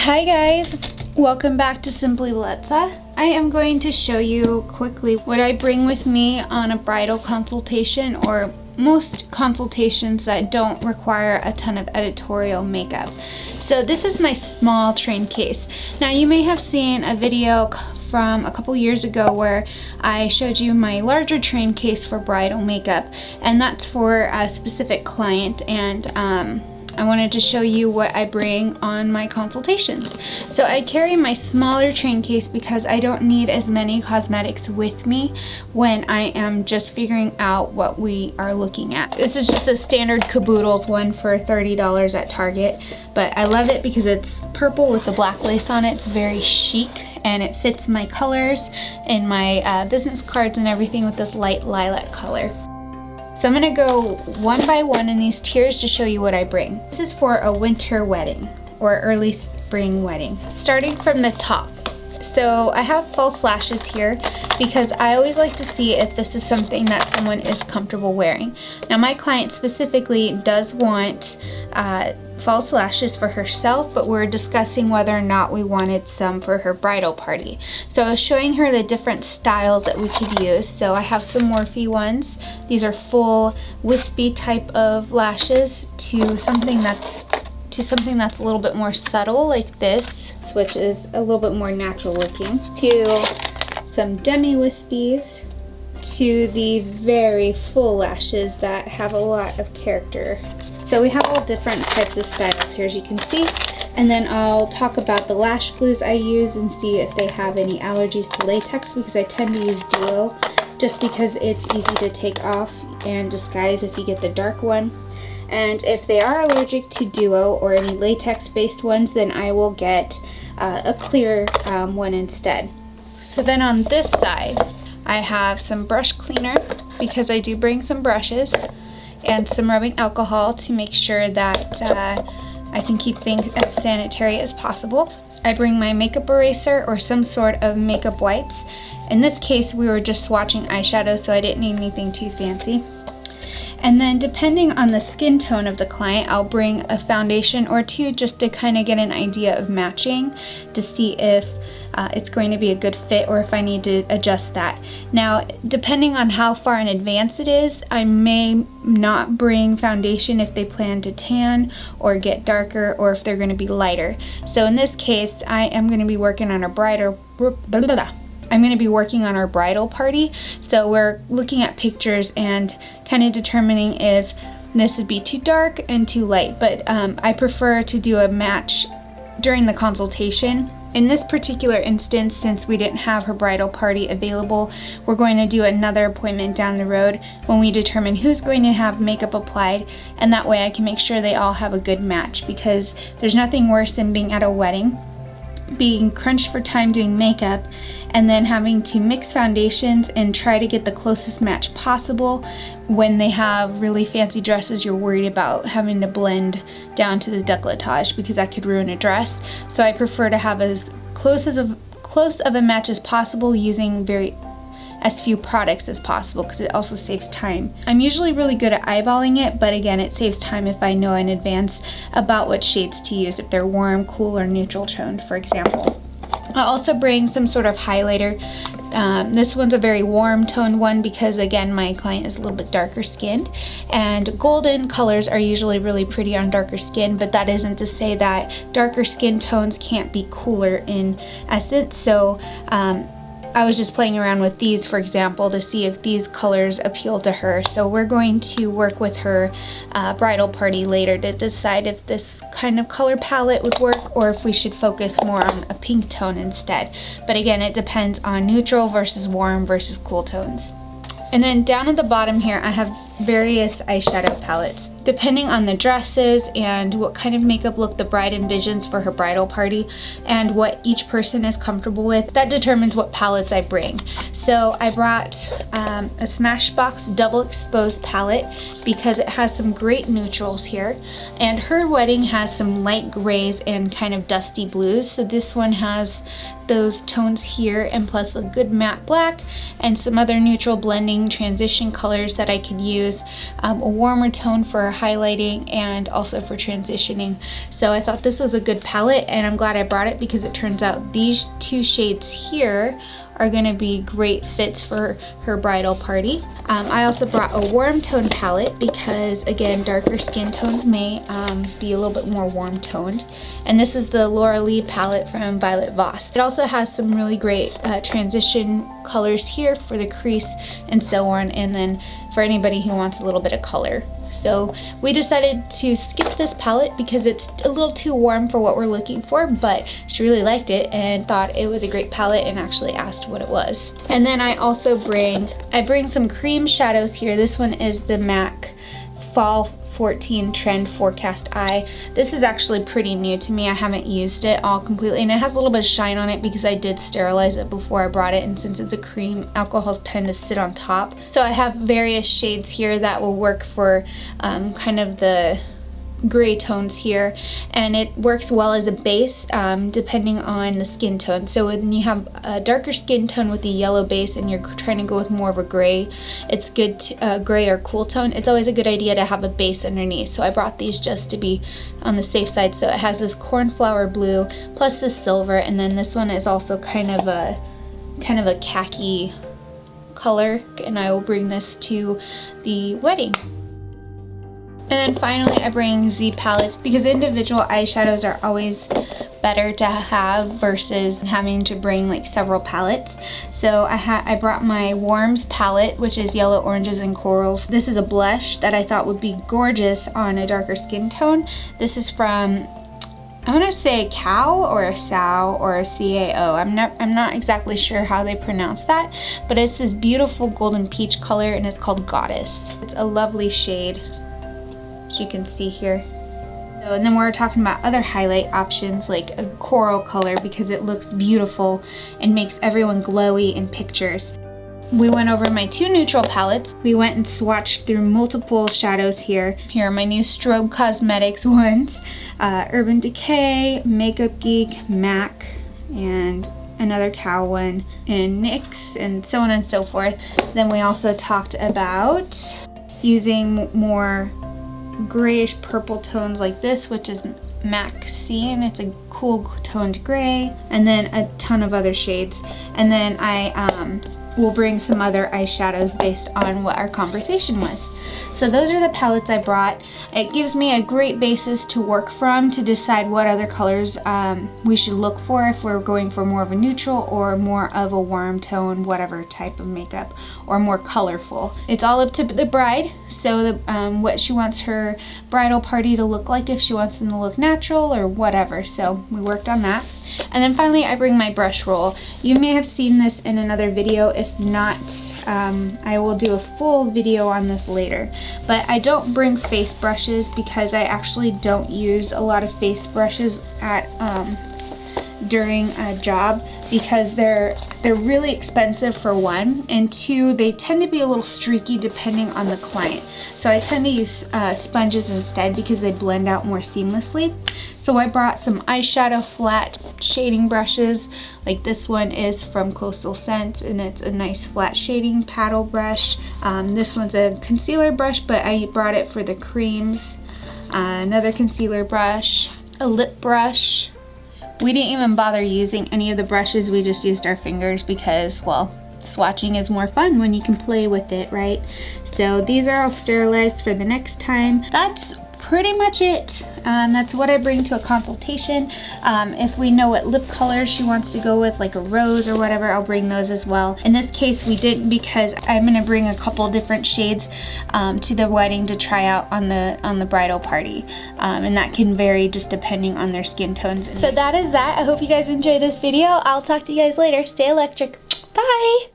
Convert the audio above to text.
Hi guys, welcome back to Simply Bletza. I am going to show you quickly what I bring with me on a bridal consultation, or most consultations that don't require a ton of editorial makeup. So this is my small train case. Now you may have seen a video from a couple years ago where I showed you my larger train case for bridal makeup, and that's for a specific client, and I wanted to show you what I bring on my consultations. So I carry my smaller train case because I don't need as many cosmetics with me when I am just figuring out what we are looking at. This is just a standard Caboodles one for $30 at Target, but I love it because it's purple with the black lace on it. It's very chic and it fits my colors in my business cards and everything with this light lilac color. So I'm gonna go one by one in these tiers to show you what I bring. This is for a winter wedding or early spring wedding. Starting from the top. So I have false lashes here because I always like to see if this is something that someone is comfortable wearing. Now my client specifically does want false lashes for herself, but we're discussing whether or not we wanted some for her bridal party. So I was showing her the different styles that we could use. So I have some Morphe ones. These are full wispy type of lashes to something that's a little bit more subtle, like this, which is a little bit more natural looking, to some demi wispies, to the very full lashes that have a lot of character. So we have all different types of styles here, as you can see, and then I'll talk about the lash glues I use and see if they have any allergies to latex, because I tend to use Duo just because it's easy to take off and disguise if you get the dark one. And if they are allergic to Duo or any latex-based ones, then I will get a clear one instead. So then on this side, I have some brush cleaner because I do bring some brushes and some rubbing alcohol to make sure that I can keep things as sanitary as possible. I bring my makeup eraser or some sort of makeup wipes. In this case, we were just swatching eyeshadow, so I didn't need anything too fancy. And then depending on the skin tone of the client, I'll bring a foundation or two just to kind of get an idea of matching to see if it's going to be a good fit or if I need to adjust that. Now, depending on how far in advance it is, I may not bring foundation if they plan to tan or get darker, or if they're going to be lighter. So in this case, I am going to be working on a our bridal party, so we're looking at pictures and kind of determining if this would be too dark and too light, but I prefer to do a match during the consultation. In this particular instance, since we didn't have her bridal party available, we're going to do another appointment down the road when we determine who's going to have makeup applied, and that way I can make sure they all have a good match, because there's nothing worse than being at a wedding, being crunched for time doing makeup, and then having to mix foundations and try to get the closest match possible. When they have really fancy dresses, you're worried about having to blend down to the décolletage because that could ruin a dress. So I prefer to have as close of a match as possible, using as few products as possible, because it also saves time. I'm usually really good at eyeballing it, but again, it saves time if I know in advance about what shades to use, if they're warm, cool, or neutral toned, for example. I'll also bring some sort of highlighter. This one's a very warm toned one because, again, my client is a little bit darker skinned, and golden colors are usually really pretty on darker skin, but that isn't to say that darker skin tones can't be cooler in essence. So I was just playing around with these, for example, to see if these colors appeal to her. So we're going to work with her bridal party later to decide if this kind of color palette would work or if we should focus more on a pink tone instead. But again, it depends on neutral versus warm versus cool tones. And then down at the bottom here, I have various eyeshadow palettes. Depending on the dresses and what kind of makeup look the bride envisions for her bridal party and what each person is comfortable with, that determines what palettes I bring. So I brought a Smashbox Double Exposed palette because it has some great neutrals here, and her wedding has some light grays and kind of dusty blues, so this one has those tones here, and plus a good matte black and some other neutral blending transition colors that I can use use a warmer tone for highlighting and also for transitioning. So I thought this was a good palette, and I'm glad I brought it because it turns out these two shades here are going to be great fits for her bridal party. I also brought a warm tone palette because, again, darker skin tones may be a little bit more warm toned. And this is the Laura Lee palette from Violet Voss. It also has some really great transition colors here for the crease and so on, and then for anybody who wants a little bit of color. So we decided to skip this palette because it's a little too warm for what we're looking for, but she really liked it and thought it was a great palette and actually asked what it was. And then I also bring some cream shadows here. This one is the MAC Fall 14 Trend Forecast Eye. This is actually pretty new to me. I haven't used it all completely, and it has a little bit of shine on it because I did sterilize it before I brought it, and since it's a cream, alcohols tend to sit on top. So I have various shades here that will work for kind of the gray tones here, and it works well as a base depending on the skin tone. So when you have a darker skin tone with a yellow base and you're trying to go with more of a gray, it's good to, gray or cool tone, it's always a good idea to have a base underneath. So I brought these just to be on the safe side. So it has this cornflower blue plus this silver, and then this one is also kind of a khaki color, and I will bring this to the wedding. And then finally I bring Z palettes because individual eyeshadows are always better to have versus having to bring like several palettes. So I brought my Warms palette, which is yellow, oranges, and corals. This is a blush that I thought would be gorgeous on a darker skin tone. This is from, I want to say a cow or a sow or a CAO. I'm not exactly sure how they pronounce that, but it's this beautiful golden peach color and it's called Goddess. It's a lovely shade, as you can see here. So, and then we're talking about other highlight options like a coral color because it looks beautiful and makes everyone glowy in pictures. We went over my two neutral palettes. We went and swatched through multiple shadows here. Here are my new Strobe Cosmetics ones. Urban Decay, Makeup Geek, MAC, and another cow one, and NYX, and so on and so forth. Then we also talked about using more grayish purple tones like this, which is MAC C, and it's a cool toned gray, and then a ton of other shades. And then I will bring some other eyeshadows based on what our conversation was. So those are the palettes I brought. It gives me a great basis to work from to decide what other colors we should look for if we're going for more of a neutral or more of a warm tone, whatever type of makeup, or more colorful. It's all up to the bride, so what she wants her bridal party to look like, if she wants them to look natural or whatever. So we worked on that. And then finally I bring my brush roll. You may have seen this in another video. If not, I will do a full video on this later. But I don't bring face brushes because I actually don't use a lot of face brushes at during a job because they're really expensive for one, and two, they tend to be a little streaky depending on the client. So I tend to use sponges instead because they blend out more seamlessly. So I brought some eyeshadow flat shading brushes, like this one is from Coastal Scents, and it's a nice flat shading paddle brush. This one's a concealer brush, but I brought it for the creams. Another concealer brush, a lip brush. We didn't even bother using any of the brushes, we just used our fingers because, well, swatching is more fun when you can play with it, right? So these are all sterilized for the next time. That's pretty much it. That's what I bring to a consultation. If we know what lip color she wants to go with, like a rose or whatever, I'll bring those as well. In this case we didn't because I'm gonna bring a couple different shades to the wedding to try out on the bridal party, and that can vary just depending on their skin tones. So that is that. I hope you guys enjoyed this video. I'll talk to you guys later. Stay electric. Bye.